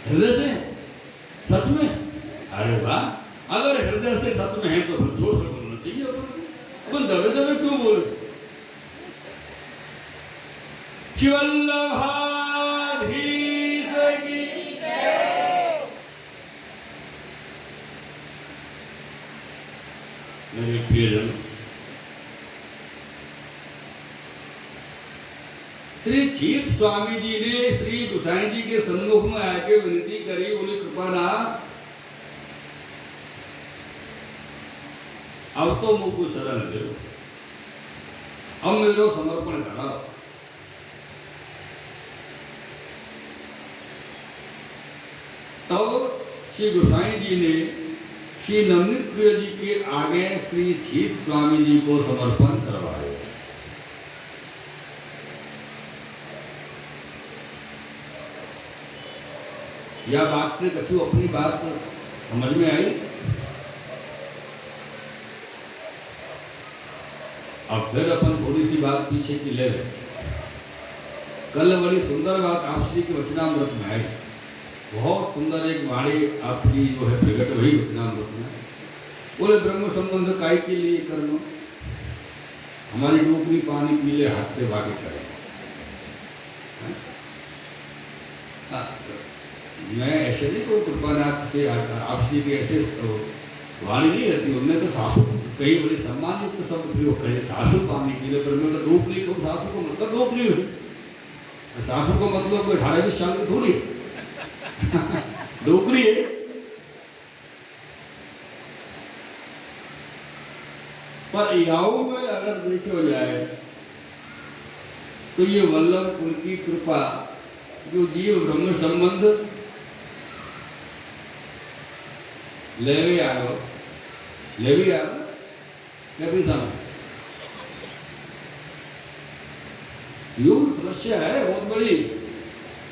हृदय से सच में? अरे वाह, अगर हृदय से सच में है तो फिर जोर से बोलना चाहिए। अपन दबे दबे क्यों बोले? कि वल्लभाधीश की मेरे प्रियजन, श्री छीत स्वामी जी ने श्री गोसाई जी के सन्मुख में आके विनती करी, बोली कृपा ना अब तो मुझको शरण दे, अब मेरे समर्पण करा। तब श्री गोसाई जी ने श्री नवनीत प्रिय जी के आगे श्री छीत स्वामी जी को समर्पण करवाया। यह बात से कछु अपनी बात समझ में आई? अब फिर अपन थोड़ी सी बात पीछे की ले रहे। कल बड़ी सुंदर बात आप श्री के वचनामृत में आई, बहुत सुंदर एक वाणी आपकी जो है प्रकट हुई वचनामृत में। बोले ब्रह्म संबंध काय के लिए करना, हमारी डूबनी पानी पी ले हाथ से भागे करें। मैं ऐसे नहीं को कृपानाथ से आप श्री के ऐसे तो वाणी नहीं रहती, उनमें तो सासू कई बड़े सम्मानित शब्द प्रयोग करे, सासू पानी पी ले, पर मैं तो डोकली कहूँ, सासू को मतलब डोकली हुई, सासू को मतलब कोई 18-20 साल की थोड़ी डोकली है। पर याओ में अगर देखो जाए तो ये वल्लभ कुल की कृपा, जो जीव ब्रह्म संबंध लेवे आयो क्या भी समझ योग समस्या है बहुत बड़ी।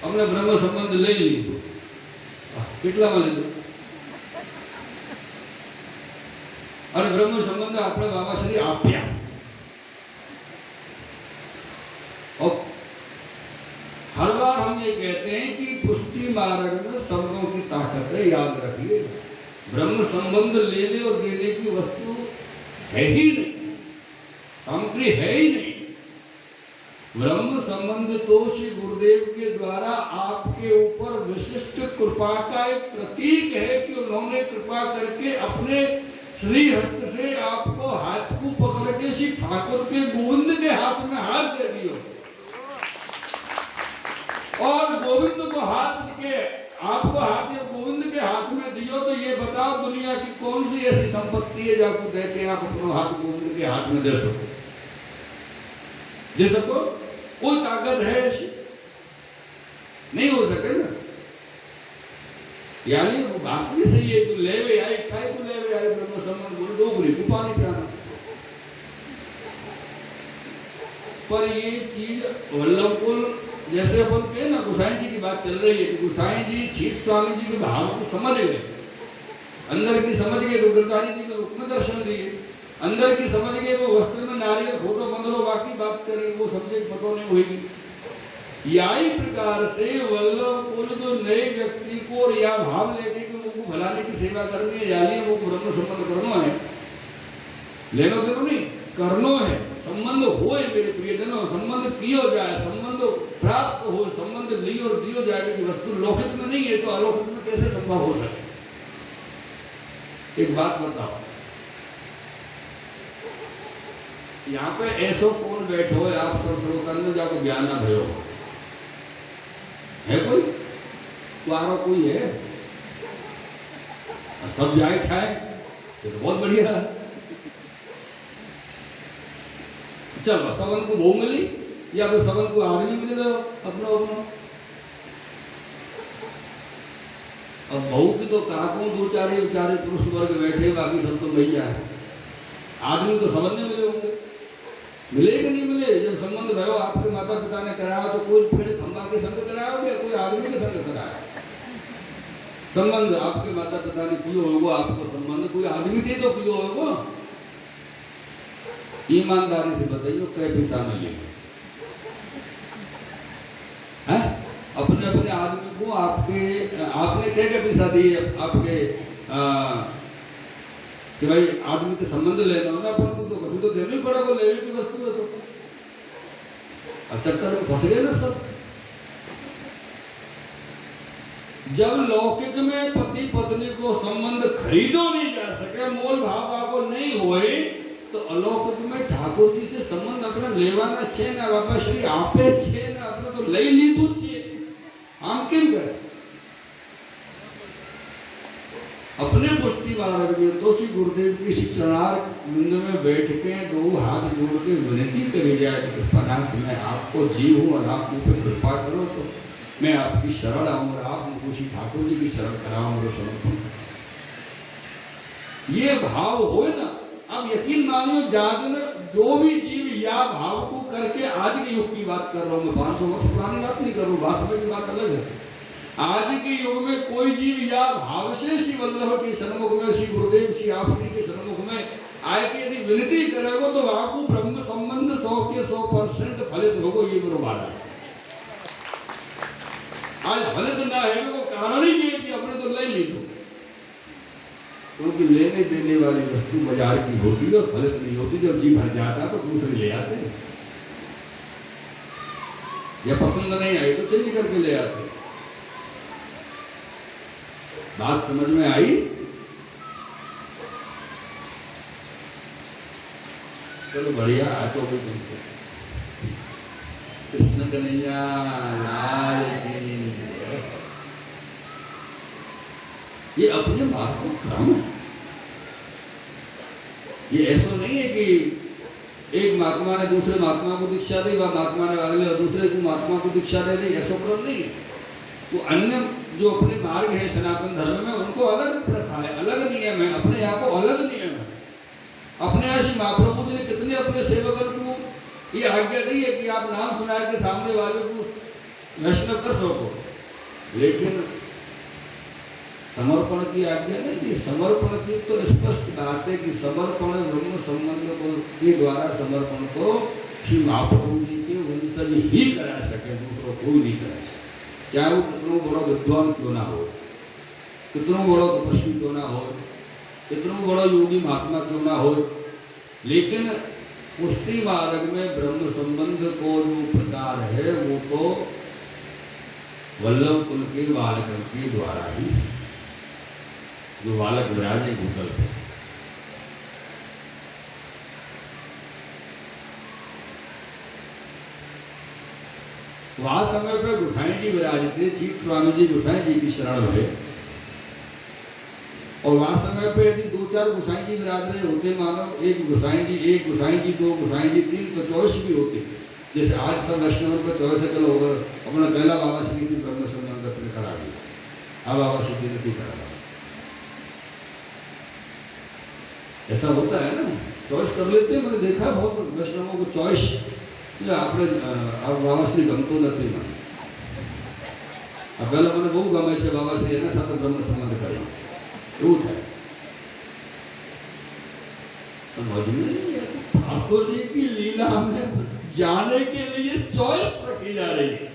हमने ब्रह्म संबंध ले ली तो कितना में लीधो? और ब्रह्म संबंध अपने बाबा श्री आप्या और हर बार हम ये कहते हैं कि पुष्टि मार्ग में शब्दों की ताकत है, याद रखिए। ब्रह्म संबंध लेने और देने की वस्तु है ही नहीं, सामग्री है ही नहीं। ब्रह्म संबंध तो श्री गुरुदेव के द्वारा आपके ऊपर विशिष्ट कृपा का एक प्रतीक है कि उन्होंने कृपा करके अपने श्री हस्त से आपको हाथ को पकड़ के श्री ठाकुर के गोविंद के हाथ में हाथ दे दियो, और गोविंद को हाथ के आपको हाथ या गोविंद के हाथ में दियो। तो ये बताओ दुनिया की कौन सी ऐसी संपत्ति है जो आपको देते हैं आप अपना हाथ गोविंद के हाथ में दे सको? दे सको? कोई ताकत है ऐसी? नहीं हो सके ना। यानी वो बात भी सही है, तो लेवे आई खाए तो लेवे आई ब्रह्म संबंध बोल डोगरी को पानी पिलाना। पर ये चीज वल्लभ कुल जैसे अपन के ना गोसाई जी की बात चल रही है कि गोसाई जी छीत स्वामी जी के भाव को समझ गए, अंदर की समझ गए, तो गिरधारी जी के रूप में दर्शन दिए, अंदर की समझ गए, वो वस्त्र में नारियल फोटो बंदरो बाकी बात करें वो समझे पतो नहीं होगी। यही प्रकार से वल्लभ कुल जो नए व्यक्ति को या भाव लेके कि उनको भलाने की सेवा करनी है, यानी वो ब्रह्म संबंध करना है, लेनो देनो नहीं करनो है। संबंध होए मेरे प्रियजनों, संबंध कियो जाए, संबंध प्राप्त हो, संबंध लियो और दियो जाए कि वस्तु लौकिक में नहीं है तो अलौकिक में कैसे संभव हो सके? एक बात बताओ, यहाँ पे ऐसो कौन बैठो है आप सब श्रोतन में जाको ज्ञान ना भयो है? कोई तुम्हारा कोई है? सब जाए खाए तो बहुत बढ़िया है। चलो सबन को बहू मिली या फिर सबन को आदमी मिले अपना अपना। अब बहू की तो काकों दो चारे बेचारे पुरुष वर्ग बैठे, बाकी सब तो भैया है। आदमी तो सबन ने मिले होंगे, मिले कि नहीं मिले? जब संबंध भयो आपके माता पिता ने कराया तो कोई पेड़ खंबा के संग कराया या कोई आदमी के संग कराया? संबंध आपके माता पिता ने कियो होगा, आपको संबंध कोई आदमी के तो कियो होगा। ईमानदारी से बताइए कै पैसा में ले अपने अपने आदमी को आपने क्या क्या पैसा दिए आपके कि भाई आदमी के संबंध लेना हो ना, अपन तो कभी तो देना ही पड़ा, वो लेने की वस्तु है तो चक्कर में फंस गए ना सब। जब लौकिक में पति पत्नी को संबंध खरीदो नहीं जा सके, मोल भाव आपको नहीं होए, तो अलौकिक में ठाकुर जी से संबंध अपने लेवाना छे ना बाबा श्री आपे छे ना, अपने तो लई लीधु छे, हम केम करे? अपने पुष्टि मार्ग में तो श्री गुरुदेव की श्री चरणार बिंद में बैठ के दो हाथ जोड़ के विनती करी जाए कि कृपानाथ मैं आपको जीव हूँ और आप मुझ पर कृपा करो, तो मैं आपकी शरण आऊँ और आप मुझको श्री ठाकुर जी की शरण कराऊँ और समर्पण। ये भाव हो ना, अब यकीन मानियो जागरण जो भी जीव या भाव को करके, आज के युग की बात कर रहा हूँ मैं, 500 वर्ष पुरानी बात नहीं कर रहा हूँ, 500 की बात अलग है। आज के युग में कोई जीव या भाव से श्री वल्लभ के सन्मुख में, श्री गुरुदेव श्री आपकी के सन्मुख में आए कि यदि विनती करेगो तो आपको ब्रह्म संबंध 100 के 100% फलित होगो, ये मेरा मानना है। आज फलित ना है वो कारण ही ये कि अपने तो ले ली दो, क्योंकि लेने देने वाली वस्तु बाजार की होती है और फलित नहीं होती। जब जी भर जाता तो दूसरे ले आते हैं, या पसंद नहीं आई तो चेंज करके ले आते। बात समझ में आई? चलो बढ़िया, आ तो गई तुमसे। कृष्ण कन्हैया लाल की। ये अपने बात को क्रम है, ये ऐसा नहीं है कि एक महात्मा ने दूसरे महात्मा को दीक्षा दी, वह महात्मा ने अगले दूसरे को महात्मा को दीक्षा दे दी, ऐसा क्रम नहीं है। वो अन्य जो अपने मार्ग है सनातन धर्म में, उनको अलग प्रथा है, अलग नियम है, अपने यहाँ को अलग नियम है। अपने यहाँ श्री महाप्रभु जी ने कितने अपने सेवकों को ये आज्ञा दी है कि आप नाम सुना के सामने वाले को वैष्णव कर सको, लेकिन समर्पण की आज्ञा नहीं दी। समर्पण की तो स्पष्ट बात है कि समर्पण ब्रह्म संबंध के द्वारा समर्पण को श्री महाप्रभु जी के वंशज ही करा सके, दूसरों कोई नहीं करा सके। चाहे वो कितना बड़ा विद्वान क्यों ना हो, कितना बड़ा तपस्वी क्यों ना हो, कितना बड़ा योगी महात्मा क्यों ना हो, लेकिन पुष्टि मार्ग में ब्रह्म संबंध को जो प्रकार है वो तो वल्लभ कुल के बालक के द्वारा ही, जो बालक विराजे भूतल पे। वहां समय पर गोसाई जी विराजते, चीत स्वामी जी गोसाई जी की शरण है, और वहां समय पे यदि 2-4 गोसाई जी विराज रहे होते, मानो एक गोसाई जी 2 गोसाई जी 3, तो चॉइस भी होती। जैसे आज सब वैष्णव पर चॉइस है, चलो अपना पहला बाबा श्री की ब्रह्म संबंध अपने करा दिया, अब बाबा श्री नहीं करा, ऐसा होता है ना, चॉइस कर लेते हैं। मैंने देखा बहुत वैष्णवों को चॉइस આપણે બાબાશ્રી ગમતો નથી મને, પહેલા મને બહુ ગમે છે બાબાશ્રી, એના સાથે બ્રહ્મ સંબંધ કર્યો, એવું થાય। समझ में नहीं है, ठाकुर जी की लीला में जाने के लिए चॉइस रखी जा रही है।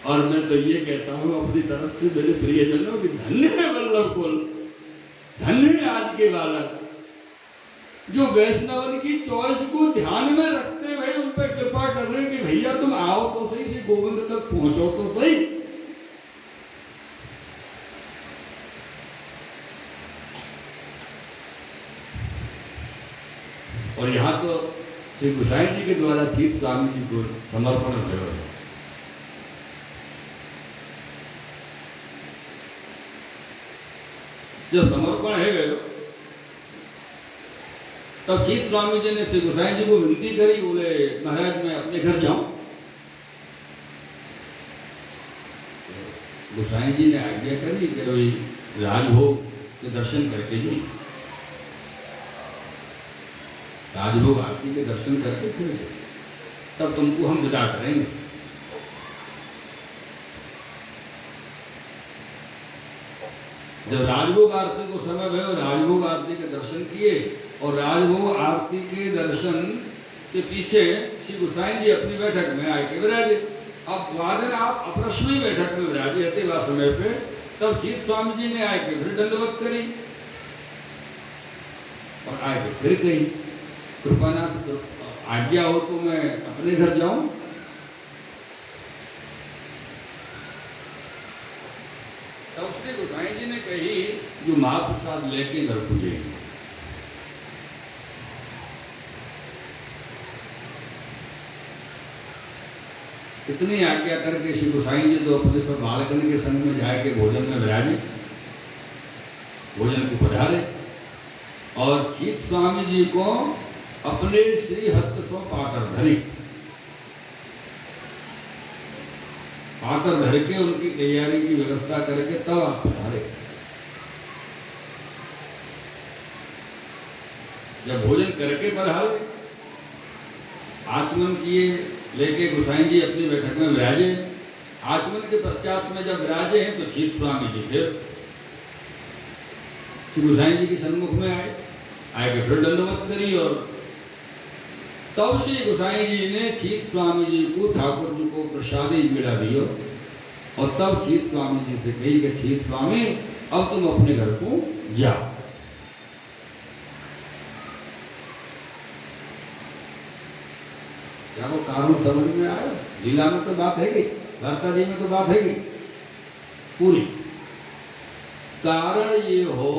और मैं तो ये कहता हूँ अपनी तरफ से मेरे प्रियजनों की धन्य है वल्लभ कुल, धन्य है आज के बालक, जो वैष्णवन की चॉइस को ध्यान में रखते हुए उन पर कृपा कर रहे हैं कि भैया तुम आओ तो सही, श्री गोविंद तक पहुंचो तो सही। और यहाँ तो श्री गोसाई जी के द्वारा चीत स्वामी जी को समर्पण हुआ है। जो समर्पण है गए, तब चीत स्वामी जी ने श्री गोसाई जी को विनती करी, बोले महाराज मैं अपने घर जाऊं। गोसाई जी ने आज्ञा करी कि भाई राजभोग के दर्शन करके जी, राजभोग आरती के दर्शन करके फिर तब तुमको हम विदा करेंगे। जब राजभोग आरती को समय भय, राजभोग आरती के दर्शन किए, और राजभोग आरती के दर्शन के पीछे श्री गोसाई जी अपनी बैठक में आए के विराजे। अब वादन आप अपरश्मी बैठक में विराजे रहते वह समय पे, तब चीत स्वामी जी ने आए के फिर दंडवत करी और आए के फिर कही, कृपानाथ आज्ञा हो तो मैं अपने घर जाऊं। तब श्री गोसाई जी ने कही जो महाप्रसाद लेके घर पूजेंगे। इतनी आज्ञा करके श्री गोसाई जी तो अपने सब बालकन के संग में जाके भोजन में विराजे, भोजन को पधारे और चीत स्वामी जी को अपने श्री हस्त सो पाकर धरी, पाकर धर के उनकी तैयारी की व्यवस्था करके तब आप पधारे। जब भोजन करके पधारे, आचमन किए, लेके गोसाई जी अपनी बैठक में विराजे। आचमन के पश्चात में जब विराजे हैं तो चीत स्वामी जी फिर श्री गोसाई जी के सन्मुख में आए, आके फिर दंडवत करी और तब श्री गोसाई जी ने चीत स्वामी जी को ठाकुर जी को प्रसादी पीड़ा दियो और तब चीत स्वामी जी से कही कि चीत स्वामी अब तुम अपने घर को जाओ। क्या वो कारण समझ में आया? लीला में तो बात है कि वार्ता जी में तो बात है कि पूरी कारण ये हो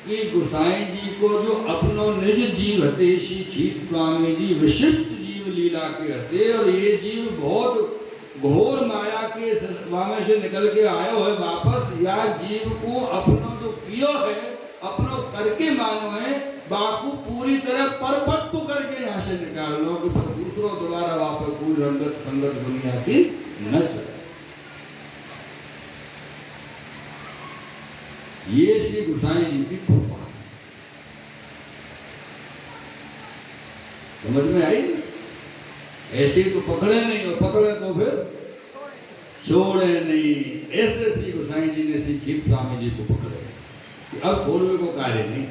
कि गोसाई जी को जो अपनो निज जीव हते श्री चीत स्वामी जी विशिष्ट जीव लीला के हते और ये जीव बहुत घोर माया के स्वामी से निकल के आयो है वापस, या जीव को अपनो जो कियो है अपनो करके मानो है बापू पूरी तरह परपक्व करके यहाँ से निकाल लो कि दूसरों दोबारा वापस कोई रंगत संगत दुनिया की न चले। ये श्री गोसाई जी की कृपा समझ में आई ना? ऐसे तो पकड़े नहीं और पकड़े तो फिर छोड़े नहीं। ऐसे श्री गोसाई जी ने श्री चीत स्वामी जी को पकड़े, अब खोलने को कार्य नहीं।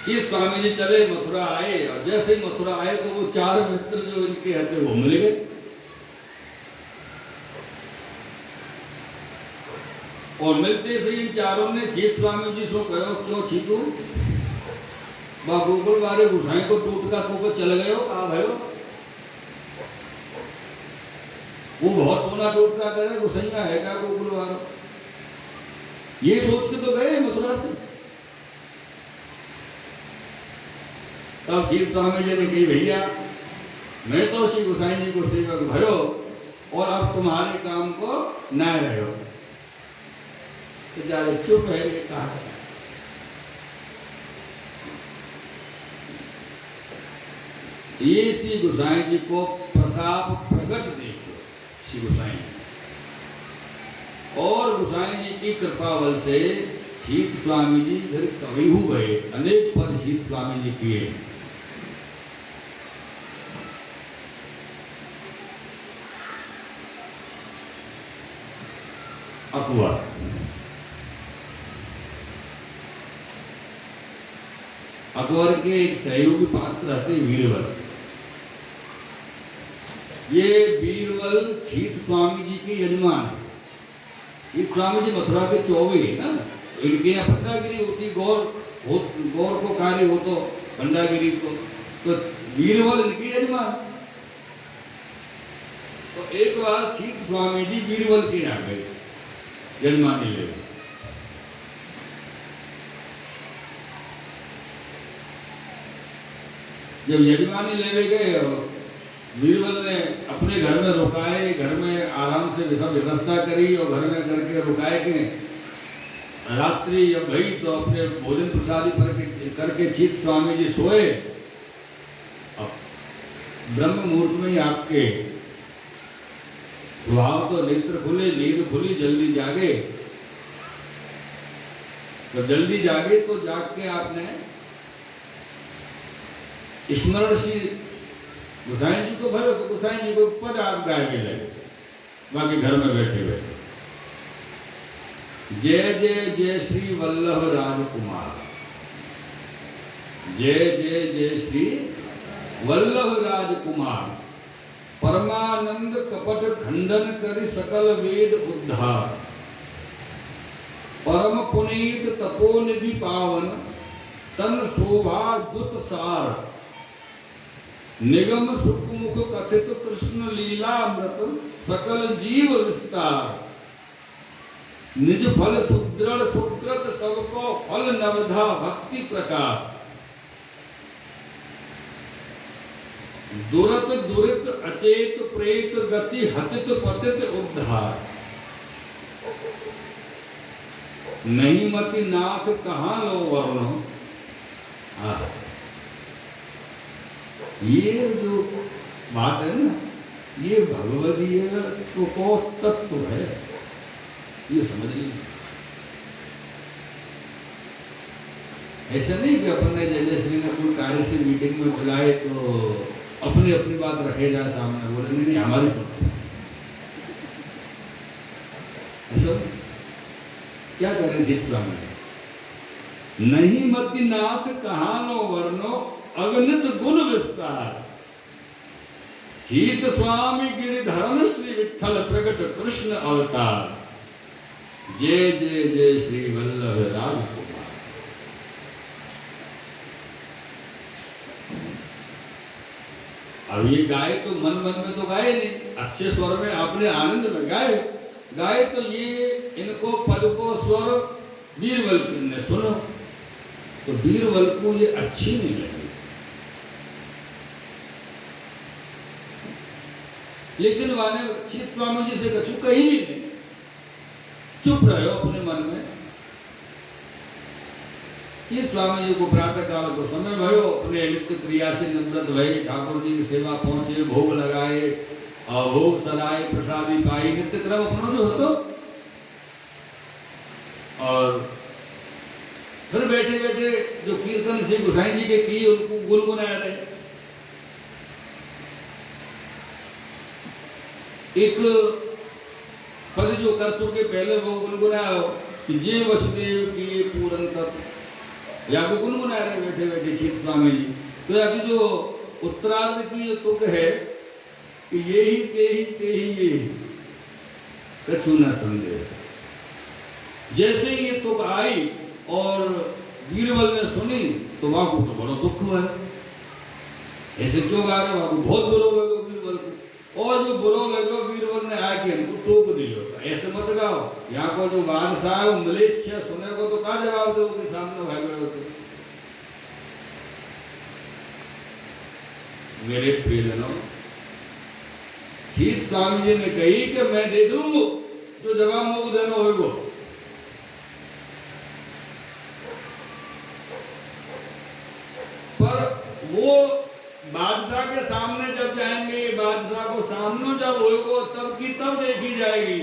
चीत स्वामी जी चले मथुरा आए और जैसे ही मथुरा आए तो वो चार मित्र जो इनके हथे वो मिल गए और मिलते से इन चारों ने चीत स्वामी जी से कहो क्यों चीतू गोकुल वाले गोसाई को टूट का तो चल गए हो, कहा भयो वो बहुत होना टूट का करे गोसैया है क्या गोकुल वाला, ये सोच के तो गए मथुरा से। तब चीत स्वामी जी ने कही भैया मैं तो श्री गोसाई जी को सेवक भयो और अब तुम्हारे काम को न रहो, तो जाए चुप है कहा। ये श्री गोसाई जी को प्रताप प्रकट देखो श्री गोसाई और गोसाई जी की कृपा बल से चीत स्वामी जी फिर कवि हुए, अनेक पद चीत स्वामी जी किए। अकबर अकबर के एक सहयोगी पात्र रहते बीरबल। ये बीरबल चीत स्वामी जी के यजमान है। चीत स्वामी जी मथुरा के चौबे है ना, इनके यहाँ भंडागिरी होती, गौर को कार्य हो तो भंडागिरी को, तो बीरबल इनके यजमान। तो एक बार चीत स्वामी जी बीरबल के यहाँ गए यजमानी ले। जब यजमानी लेवे गए बीरबल ने अपने घर में रुकाए, घर में आराम से सब व्यवस्था करी और घर में करके रुकाए के रात्रि या भई तो अपने भोजन प्रसादी करके चीत स्वामी जी सोए। अब ब्रह्म मुहूर्त में ही आपके स्वभाव तो नेत्र खुले, नींद खुली, जल्दी जागे। तो जल्दी जागे तो जाग के आपने स्मरण श्री गोसाई जी को भरो, तो गोसाई जी को पद आप गाने लगे, बाकी घर में बैठे बैठे जय जय जय श्री वल्लभ राजकुमार, जय जय जय श्री वल्लभ राजकुमार परमानंद कपट खंडन करि सकल वेद उद्धार, परम पुनीत तपोनिधि पावन तन शोभा जुत सार, निगम सुखमुख कथित कृष्ण लीलामृत सकल जीव विस्तार, निज फल सुदृढ़ सुकृत सबको फल नवधा भक्ति प्रकार, दुरत दुरित अचेत प्रेत गति हतित पतित उद्धार, नहीं मति नाथ कहाँ लो वर्ण। ये जो बात है ना, ये भगवदीय को तत्व है, ये समझ लीजिए। ऐसा नहीं कि अपन ने जय श्री ने कोई कार्य से मीटिंग में बुलाए तो अपनी अपनी बात रखे जाए सामने, बोले नहीं हमारी सुनो। ऐसा क्या करें जीत स्वामी, नहीं मति नाथ कहाँ नो वर्णो अगणित गुण विस्तार, जीत स्वामी गिरिधरण श्री विठ्ठल प्रकट कृष्ण अवतार, जय जय जय श्री वल्लभ राजकुमार। अब ये गाए तो मन मन में तो गाए नहीं, अच्छे स्वर में आपने आनंद में गाए गाए, तो ये इनको पद को स्वर बीरबल ने सुनो तो बीरबल को ये अच्छी नहीं लगी, लेकिन वाने चीत स्वामी जी से कछु कही भी नहीं, चुप रहे अपने मन में। चीत स्वामी जी को प्रातः काल को समय भयो, अपने नित्य क्रिया से निवृत्त भये, ठाकुर जी की सेवा पहुंचे, भोग लगाए और भोग सराय प्रसादी पाई, नित्य क्रम अपना जो होतो, और फिर बैठे बैठे जो कीर्तन श्री गोसाई जी के किए उनको गुनगुना रहे। एक पद जो कर चुके पहले वो गुनगुनाओ कि जे वसुदेव किए पूरन तत्व, या को गुनगुना रहे बैठे बैठे चीत स्वामी जी। तो अभी जो उत्तरार्ध की तुक है कि ये ही ते ही ये कछु न संदेह। जैसे ही ये तुक आई और बीरबल ने सुनी तो बाबू तो बड़ा दुख हुआ, ऐसे क्यों गा रहे बाबू, बहुत बुरा लगा बीरबल को, और जो बुरा लगा बीरबल ने आके हमको टोक दिया, ऐसे मत गाओ, यहाँ को जो बादशाह है मलेच्छा सुने को तो क्या जवाब दो के सामने भाग गए होते। मेरे प्रियजनों, चीत स्वामी जी ने कही कि मैं दे दूंगा जो जवाब मुझे देना होगा, पर वो बादशाह के सामने जब जाएंगे, बादशाह को सामने जब होगा तब की तब देखी जाएगी।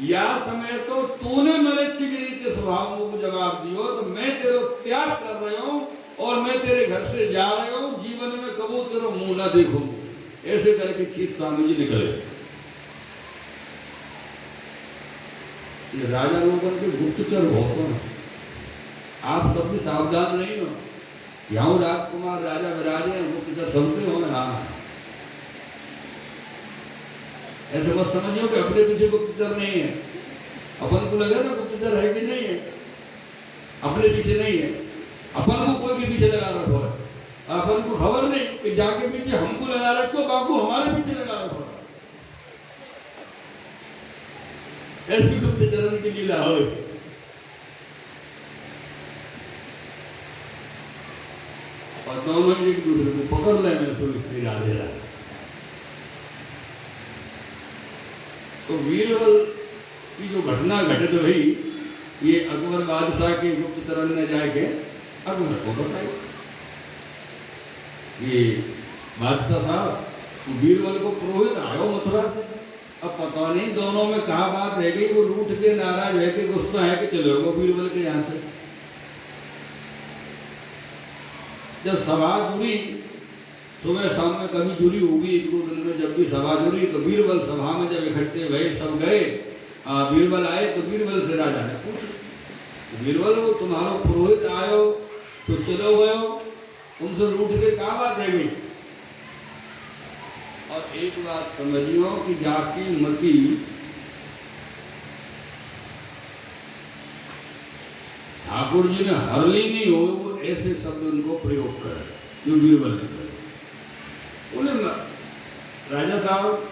या समय तो तूने मलेच्छगिरी के स्वभाव को जवाब दियो, तो मैं तेरा त्याग कर रहा हूँ और मैं तेरे घर से जा रहा हूँ, जीवन में कबू तेरा मुंह ना देखूंगा। ऐसे करके चीत स्वामी जी निकले। ये राजा लोगों के गुप्तचर बहुत हैं, आप कभी सावधान नहीं हो। यहाँ राजकुमार राजा विराजे हैं, गुप्तचर सुनते हो ना, ऐसे मत समझियो कि अपने पीछे गुप्तचर नहीं है। अपन को लगे ना गुप्तचर है कि नहीं है, अपने पीछे नहीं है, अपन को कोई के पीछे लगा रखो है, अपन को खबर नहीं कि जाके पीछे हमको लगा रखो, बाबू हमारे पीछे लगा रखो। ऐसी गुप्तचरण की लीला हो। और दोनों एक दूसरे को पकड़ ले में श्री राधे राधे। तो वीरबल की जो घटना घटित हुई, ये अकबर बादशाह के गुप्तचरण ने जाके अकबर को बताई। ये बादशाह साहब बीरबल को पुरोहित आयो मथुरा से, अब पता नहीं दोनों में कहा बात रह गई, वो रूठ के नाराज है कि गुस्सा है कि चलो गो बीरबल के यहाँ से। जब सभा जुड़ी, सुबह शाम में कभी जुड़ी होगी, एक दो दिन में जब भी सभा जुड़ी, तो बीरबल सभा में जब इकट्ठे भये, सब गए, बीरबल आए तो बीरबल से राजा ने पूछा, बीरबल वो तुम्हारा पुरोहित आयो तो चलो गयो, तुमसे रूठ के क्या बात है गई? और एक बात समझियो कि जाकी मती ठाकुर जी ने हरली नहीं हो, वो ऐसे शब्द उनको प्रयोग करे जो बीरबल ने करे। बोले राजा साहब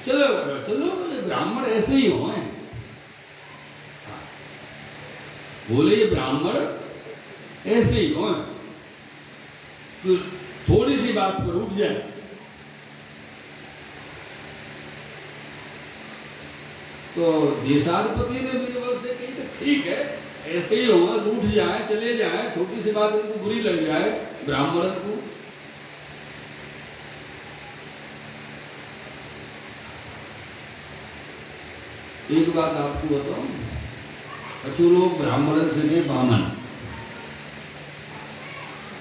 चलो चलो, ये ब्राह्मण ऐसे ही हो हैं। बोले ये ब्राह्मण ऐसे ही हो, तो थोड़ी सी बात पर उठ जाए। तो देशाधिपति ने बीरबल से कही तो ठीक है, ऐसे ही हो, रूठ जाए, चले जाए, छोटी सी बात उनको बुरी लग जाए ब्राह्मण को। एक बात आपको बताऊं, कछु लोग ब्राह्मण से नहीं बामन,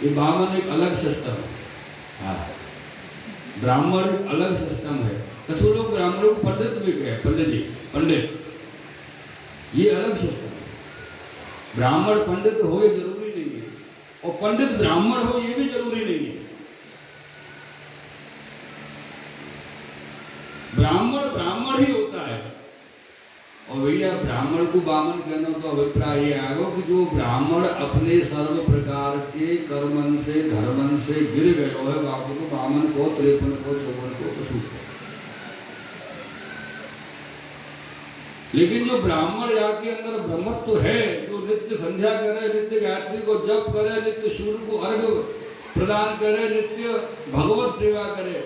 ये बामन एक अलग सिस्टम है। हाँ, ब्राह्मण एक अलग सिस्टम है। कछु लोग ब्राह्मणों को पंडित भी कहे, पंडित जी, पंडित, ये अलग सिस्टम है। ब्राह्मण पंडित हो ये जरूरी नहीं है, और पंडित ब्राह्मण हो ये भी जरूरी नहीं है। ब्राह्मण ब्राह्मण ही होता है। और भैया ब्राह्मण को बामन कहना तो अभिप्राय ये आएगा कि जो ब्राह्मण अपने सर्व प्रकार के कर्मन से धर्मन से गिर गए है, बाबू को बामन को, त्रेपन को, चौवन को, पशु को। लेकिन जो ब्राह्मण जाके अंदर ब्रह्मत्व है, जो नित्य संध्या करे, नित्य गायत्री को जप करे, नित्य सूर्य को अर्घ्य प्रदान करे, नित्य भगवत सेवा करे,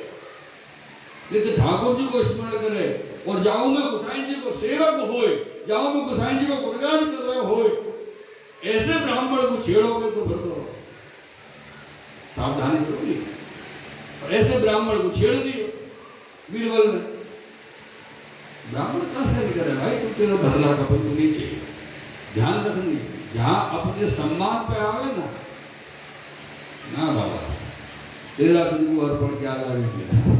नित्य ठाकुर जी को स्मरण करे, और जाओ में गोसाई जी को सेवक होए, जाओ में गोसाई जी को गुणगान कर रहे होए, ऐसे ब्राह्मण को छेड़ोगे तो फिर तो सावधान करोगे। और ऐसे ब्राह्मण को छेड़ दियो बीरबल ने। ब्राह्मण कहां से निकल रहा भाई, तुम तेरा भरला का पद नहीं चाहिए। ध्यान रखनी, जहां अपने सम्मान पे आवे ना बाबा, तेरा तुमको अर्पण क्या लगे।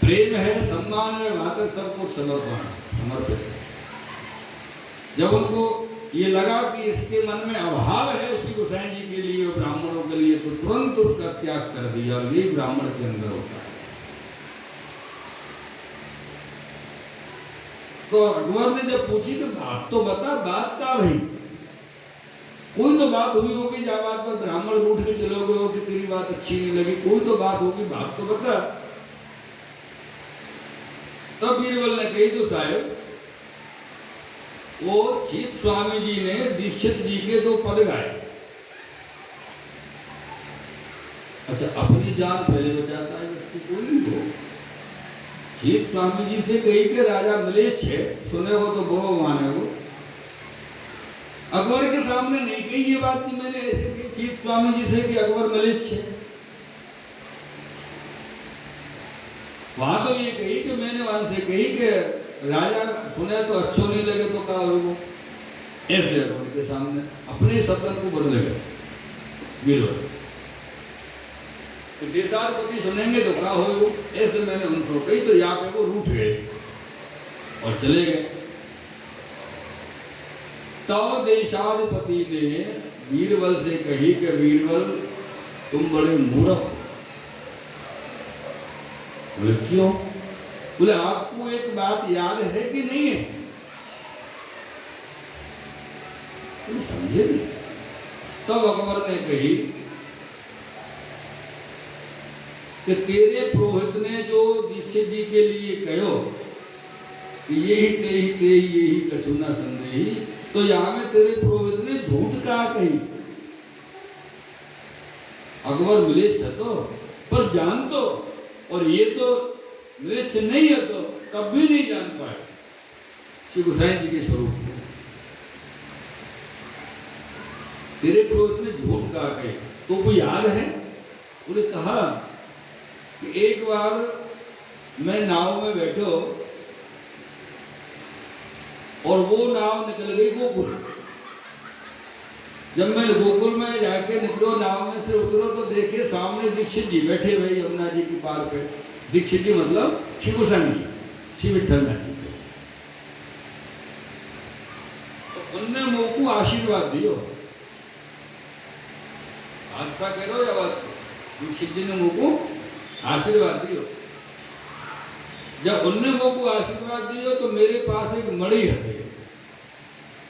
प्रेम है, सम्मान है, वहां तक सब कुछ समर्पित है। जब उनको ये लगा कि इसके मन में अभाव है श्री गोसाई जी के लिए और ब्राह्मणों के लिए, तो तुरंत उसका त्याग कर दिया। और ये ब्राह्मण के अंदर होता है। तो अकबर ने जब पूछी तो बात तो बता, बात क्या भाई, कोई तो बात हुई होगी, जब बात पर ब्राह्मण रूठ के चलोगे हो कि तेरी बात अच्छी नहीं लगी, कोई तो बात होगी, बात तो बता। तब बीरबल ने कही तो साहब, वो छीत स्वामी जी ने दीक्षित जी के 2 पद गाए। अच्छा, अपनी जान पहले बचाता है व्यक्ति, कोई नहीं हो। छीत स्वामी जी से कही कि राजा मिलेच्छ है, सुने हो तो बहु माने हो। अकबर के सामने नहीं कही ये बात कि मैंने ऐसे कही छीत स्वामी जी से कि अकबर मिलेच्छ है। वहां तो ये कही कि मैंने वहां से कही कि राजा सुने तो अच्छो नहीं लगे तो क्या होगा, ऐसे अकबर के सामने अपने सपन को बदलेगा बीरबल। तो देशाधिपति सुनेंगे तो क्या हो, ऐसे मैंने उनको कही। तो यहाँ पे वो रूठ गए और चले गए। तब देशाधिपति ने बीरबल से कही कि बीरबल तुम बड़े मूर्ख हो। बोले क्यों? बोले आपको एक बात याद है कि नहीं है? तुम समझे नहीं। तब अकबर ने कही कि तेरे पुरोहित ने जो दीक्षित जी के लिए कहो कि यही तेही तेही यही कछु न संदेही, तो यहां में तेरे पुरोहित ने झूठ कहा कही। अकबर मिलेच्छ तो पर जान तो, और ये तो मिलेच्छ नहीं है तो कभी नहीं जान पाए श्री गोसाई जी के स्वरूप को। तेरे पुरोहित ने झूठ कहा कही, तो कोई याद है? बोले कहा कि एक बार मैं नाव में बैठो और वो नाव निकल गई गोकुल। जब मैं गोकुल में जाके निकलो, नाव में से उतरो तो देखे सामने दीक्षित जी बैठे भाई यमुना जी की पार पे। दीक्षित जी मतलब श्री गोसाई जी, श्री विठल जी। तो उनने मुझको आशीर्वाद दियो हादसा कह रहे हो या बात दीक्षित जी ने मुझको आशीर्वाद दियो। जब उनने मुझको आशीर्वाद दियो तो मेरे पास एक मणि है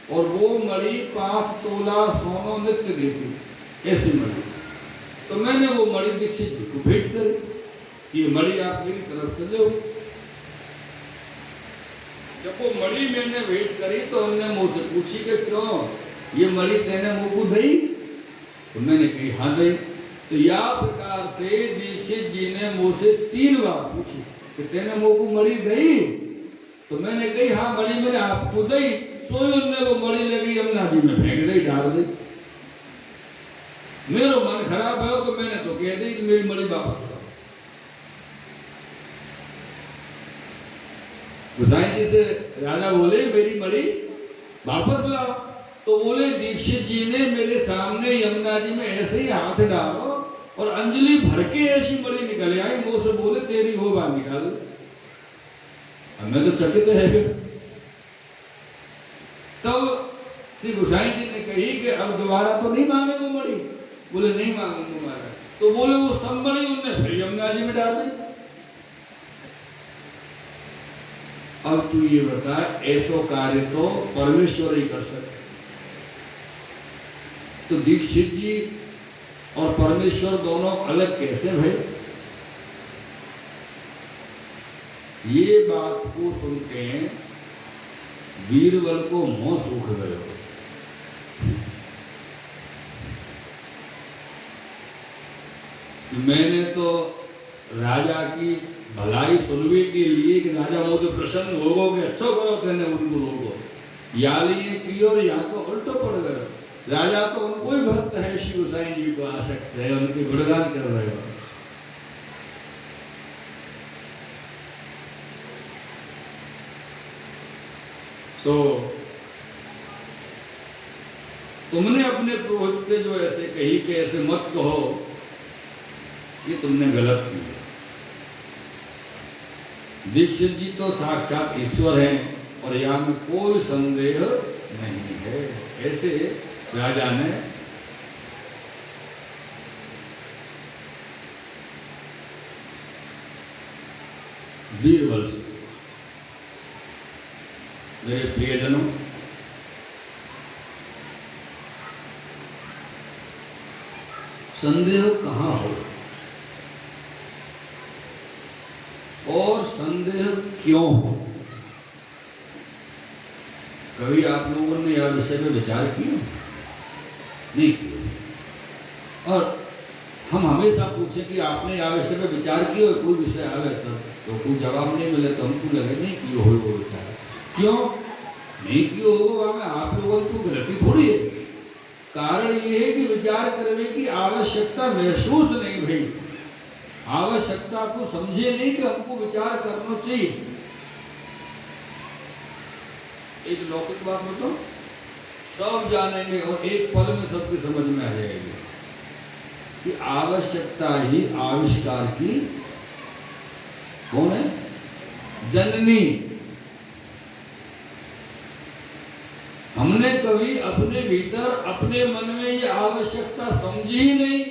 और वो मणि 5 तोला सोना नित्य देती, ऐसी मणि। तो मैंने वो मणि दीक्षित जी को भेंट करी, ये मणि आप मेरी तरफ से लो। जब वो मणि मैंने भेंट करी तो उन्होंने मुझसे पूछी कि क्यों ये मणि तेने मुझको दी? तो मैंने कही हाँ दी। तो या प्रकार से दीक्षित जी ने मुझसे 3 बार पूछी कि तेने मुझको मणि दी? तो मैंने कही हाँ मणि मैंने आपको दी। सोई उनने वो मणि लगी यमुना जी में फेंक दी, डाल दी। मेरा मन खराब है तो मैंने तो कह दी कि मेरी मणि वापस लाओ। गोसाई जी से राजा बोले मेरी मणि वापस लाओ। तो बोले दीक्षित जी ने मेरे सामने यमुना जी में ऐसे ही हाथ डालो और अंजलि भर के ऐसी मणि निकल आई, मुंह से बोले तेरी हो बाहर निकाल। मैं तो चकित है। तब श्री गोसाई जी ने कही कि अब दोबारा तो नहीं मांगे वो मणि? बोले नहीं मांगूंगा महाराज। तो बोले वो सब मणि उनने फिर यमुना जी में डाल दी। अब तू ये बता, ऐसो कार्य तो परमेश्वर ही कर सकते। तो दीक्षित जी और परमेश्वर दोनों अलग कैसे भाई? ये बात को सुनते हैं बीरबल को मुंह सूख गए। मैंने तो राजा की भलाई सुनने के लिए कि राजा मुझे प्रसन्न होगो कि अच्छा करो तेने उनको रोको, या लिए की और या तो उल्टो पड़ गए। राजा तो उनको ही भक्त है, श्री गोसाई जी को आसक्त है, उनके गुणगान कर रहे हो। तो तुमने अपने पुरोहित से जो ऐसे कही कि ऐसे मत कहो, ये तुमने गलत किया। दीक्षित जी तो साक्षात ईश्वर हैं और यहाँ में कोई संदेह नहीं है। ऐसे राजा ने बीरबल से, मेरे प्रियजनों, संदेह कहाँ हो और संदेह क्यों हो? कभी आप लोगों ने यह विषय में विचार किया? नहीं किया। और हम हमेशा पूछे कि आपने यह विषय में विचार किया, कोई विषय आवे तो कोई जवाब नहीं मिले तो हमको लगे नहीं किया हो वो विचार। क्यों नहीं किया होगा? में आप लोगों को गलती थोड़ी है। कारण ये है कि विचार करने की आवश्यकता महसूस नहीं भई, आवश्यकता को समझे नहीं कि हमको विचार करना चाहिए। एक लौकिक बात बताओ, सब जानेंगे और एक पल में सबकी समझ में आ जाएगी कि आवश्यकता ही आविष्कार की कौन है? जननी। हमने कभी अपने भीतर अपने मन में ये आवश्यकता समझी ही नहीं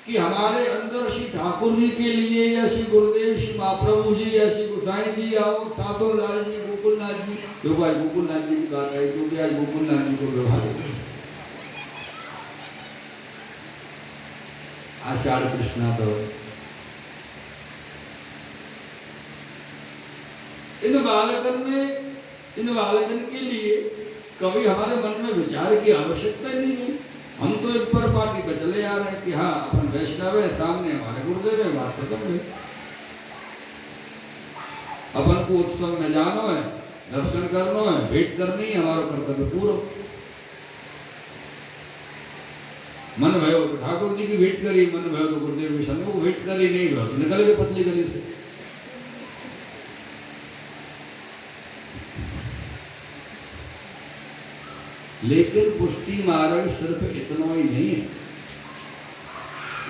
कि हमारे अंदर श्री ठाकुर जी के लिए या श्री गुरुदेव श्री महाप्रभु जी या श्री गोसाई जी या साधु लाल जी, गोकुलनाथ जी, जो आज गोकुलनाथ जी की बात आई, क्योंकि आज गोकुलनाथ जी को व्यवहार आषाढ़ कृष्णा तो इन बालकन के लिए कभी हमारे मन में विचार की आवश्यकता ही नहीं है। हम तो एक पर पार्टी पे चले आ रहे हैं कि हाँ अपन वैष्णव है, सामने हमारे गुरुदेव है, बात खत्म है। अपन को उत्सव में जाना है, दर्शन करना है, भेंट करनी है, हमारा कर्तव्य पूरा। मन भयो तो ठाकुर जी की भेंट करी, मन भयो तो गुरुदेव विष्णु को भेंट करी, नहीं भयो तो निकल गए पतली गली से। लेकिन पुष्टि मार्ग सिर्फ इतना ही नहीं है,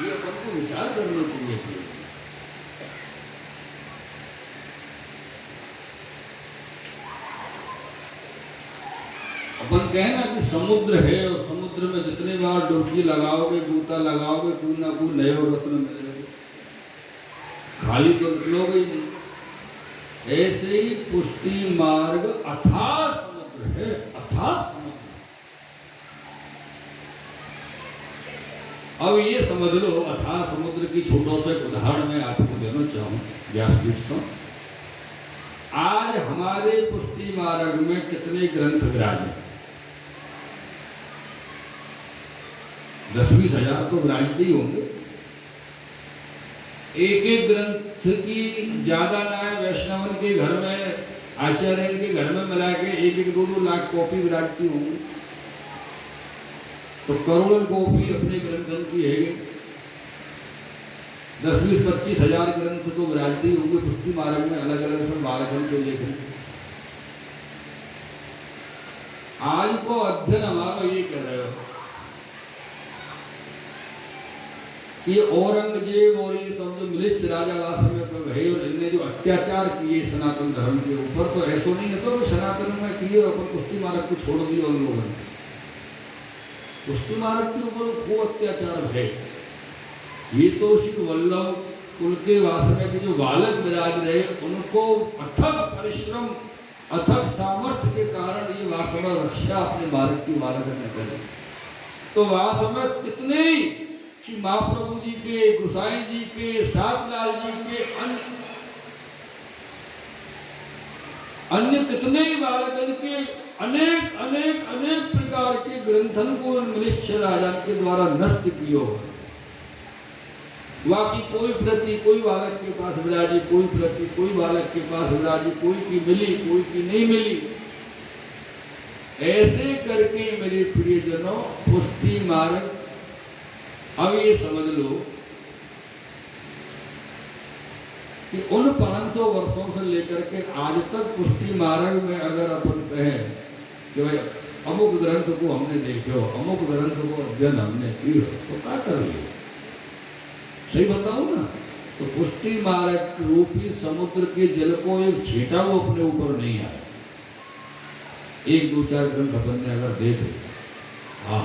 ये अपन को विचार करना चाहिए। अपन कहें ना कि समुद्र है और समुद्र में में जितनी बार डुबकी लगाओगे, गूता लगाओगे, कोई ना कोई नए रत्न मिलेगा, खाली तो निकलोगे ही नहीं। ऐसे ही पुष्टि मार्ग अथाह समुद्र है, अथाह समुद्र। अब ये समझ लो, अथाह समुद्र की छोटो से उदाहरण मैं आपको देना चाहूँ व्यासपीठ से। आज हमारे पुष्टि मार्ग में कितने ग्रंथ विराजे? 10-20 हजार तो विराजते ही होंगे। एक एक ग्रंथ की ज्यादा ना है, वैष्णवन के घर में, आचार्य के घर में मिला के 1-2 लाख कॉपी विराजती होंगी, तो करोड़ों कॉपी अपने ग्रंथन की है। 10-20-25 हजार ग्रंथ तो विराजते ही होंगे पुष्टि मार्ग में, अलग अलग सब बालकन के लेखन। आज को अध्ययन हमारा ये कह रहे हो कि औरंगजेब और ये सब जो मिलिच राजावास में तो भाई, और इनने जो अत्याचार किए सनातन धर्म के ऊपर, तो ऐसा नहीं है तो सनातन में किए और पुष्टि मार्ग को छोड़ दिया उन लोगों ने। पुष्टि मार्ग के ऊपर खूब अत्याचार है। ये तो श्री वल्लभ कुल के वासना के जो बालक विराज रहे, उनको अथक परिश्रम, अथक सामर्थ्य के कारण ये वासना रक्षा अपने भारत की बालक ने करे। तो वासना कितने श्री महाप्रभु जी के, गोसाई जी के, सातलाल जी के, अन्य कितने ही बालकन के अनेक अनेक अनेक प्रकार के ग्रंथन को मनुष्य राजा के द्वारा नष्ट किया। बाकी कोई प्रति कोई बालक के पास विराजी, कोई प्रति कोई बालक के पास विराजी, कोई की मिली कोई की नहीं मिली। ऐसे करके मेरे प्रियजनों पुष्टि मार्ग, अब ये समझ लो कि उन 500 वर्षों से लेकर के आज तक पुष्टि मार्ग में अगर अपन कहें कि भाई अमुक ग्रंथ को हमने देखो, अमुक ग्रंथ को अध्ययन हमने किया, तो क्या कर लिया? सही बताऊं ना, तो पुष्टि मार्ग रूपी समुद्र के जल को एक छींटा वो अपने ऊपर नहीं आया। 1-2-4 ग्रंथ अपन ने अगर देख लिया, हाँ,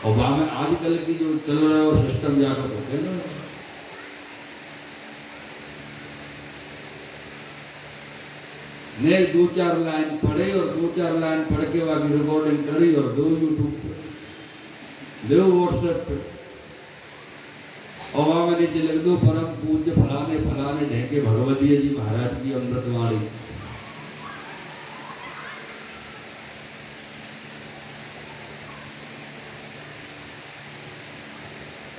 और वहां में आजकल की जो चल रहा है और सिस्टम जाकर होते हैं ना, ने 2-4 लाइन पढ़े और 2-4 लाइन पढ़ के बाकी रिकॉर्डिंग करी और दो यूट्यूब पे, दो व्हाट्सएप पे, और वहां में नीचे लिख दो परम पूज्य फलाने फलाने ढेके भगवती जी महाराज की अमृतवाणी।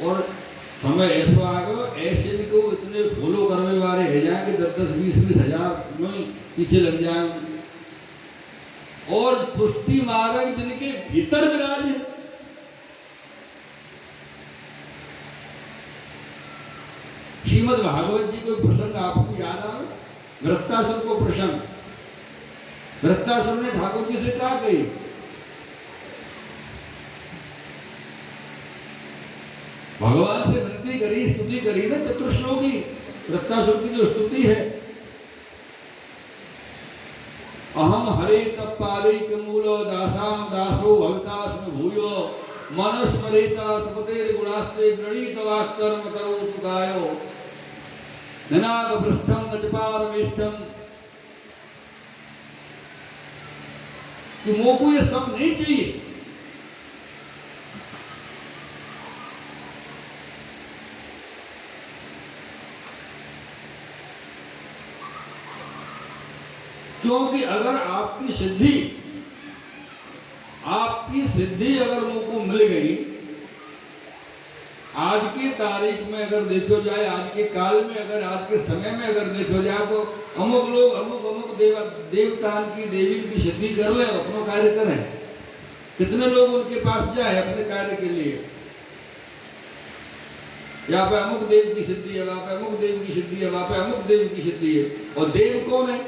और समय ऐसा आ गया, ऐसे भी को इतने फॉलो करने वाले है जाए कि 10-20 हजार में पीछे लग जाए। और पुष्टि मार्ग जिनके भीतर विराज है, श्रीमद् भागवत जी कोई प्रसंग आपको याद आवे? वृत्तासुर को प्रसंग, वृत्तासुर ने ठाकुर जी से क्या कही? भगवान से विनती करी, स्तुति करी ना चतुर्श्लोकी, वृत्तासुर की जो स्तुति है, अहम हरे तत्पादैक मूलो दासाम दासो भवितास्म भूयो मनस्मरेता सपतेर गुणास्ते गणित वाक्कर्म करोतु गायो ननाद पृष्ठम नचपारमेष्ठम। कि मोको ये सब नहीं चाहिए, क्योंकि अगर आपकी सिद्धि अगर मुझको मिल गई, आज की तारीख में अगर देखो जाए, आज के काल में अगर, आज के समय में अगर देखो जाए, तो अमुक लोग अमुक देवतान की देवी की सिद्धि कर ले और अपना कार्य करें। कितने लोग उनके पास जाए अपने कार्य के लिए, यहाँ पे अमुक देव की सिद्धि है, वहां पे अमुक देव की सिद्धि है, वहां पे अमुक देव की सिद्धि है। और देव कौन है?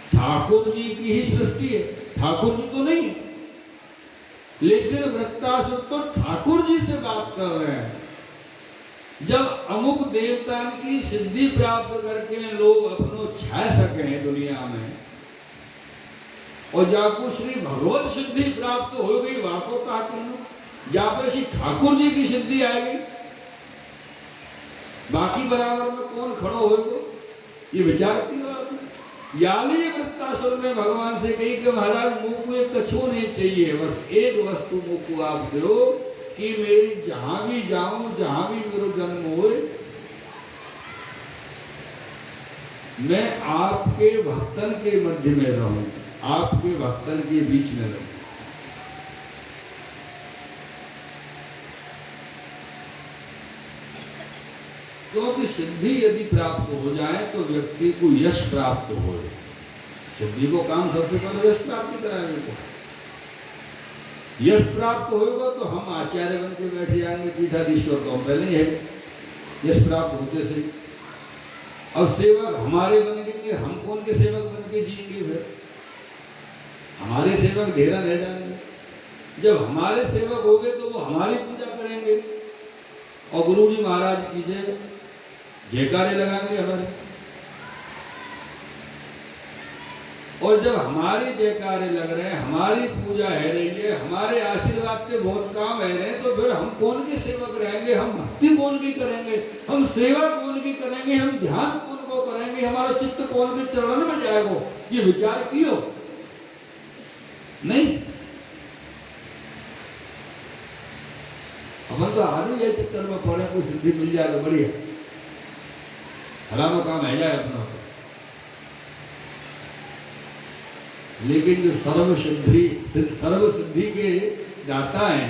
ठाकुर जी की ही सृष्टि है, ठाकुर जी तो नहीं है। लेकिन वृत्तासुर तो ठाकुर जी से बात कर रहे हैं। जब अमुक देवता की सिद्धि प्राप्त करके लोग अपनो छा सके दुनिया में, और जाको श्री भगवत सिद्धि प्राप्त हो गई वाको कहते हैं, जापे श्री ठाकुर जी की सिद्धि आएगी, बाकी बराबर में कौन खड़ो होएगा? ये विचार किया आपने? याली वृत्तासुर ने भगवान से कही कि महाराज मुझको एक कछु नहीं चाहिए, बस एक वस्तु मुझको आप दो कि मेरी जहां भी जाऊं, जहां भी मेरा जन्म हो, मैं आपके भक्तन के मध्य में रहूं, आपके भक्तन के बीच में रहूं। क्योंकि सिद्धि यदि प्राप्त हो जाए तो व्यक्ति को यश प्राप्त हो। सिद्धि को काम सबसे पहले यश प्राप्ति कराने को। यश प्राप्त होगा तो हम आचार्य बन के बैठ जाएंगे, पीठाधीश्वर तो हम पहले ही है यश प्राप्त होते से। अब सेवक हमारे बन गए, हम कौन के सेवक बन के जिएंगे? फिर हमारे सेवक ढेरा रह जाएंगे। जब हमारे सेवक हो गए तो वो हमारी पूजा करेंगे और गुरु जी महाराज की जयकारे लगाएंगे हमारे। और जब हमारी जयकारे लग रहे हैं, हमारी पूजा है रही है, हमारे आशीर्वाद के बहुत काम है रहे, तो फिर हम कौन के सेवक रहेंगे? हम भक्ति कौन की करेंगे? हम सेवा कौन की करेंगे? हम ध्यान कौन को करेंगे? हमारा चित्त कौन के चरणों में जाएगा? ये विचार कियो नहीं? अपन तो आदमी ये चक्कर में पड़े, कोई सिद्धि मिल जाए तो बढ़िया, हराम काम है जाए अपना। लेकिन जो सर्व सिद्धि के दाता हैं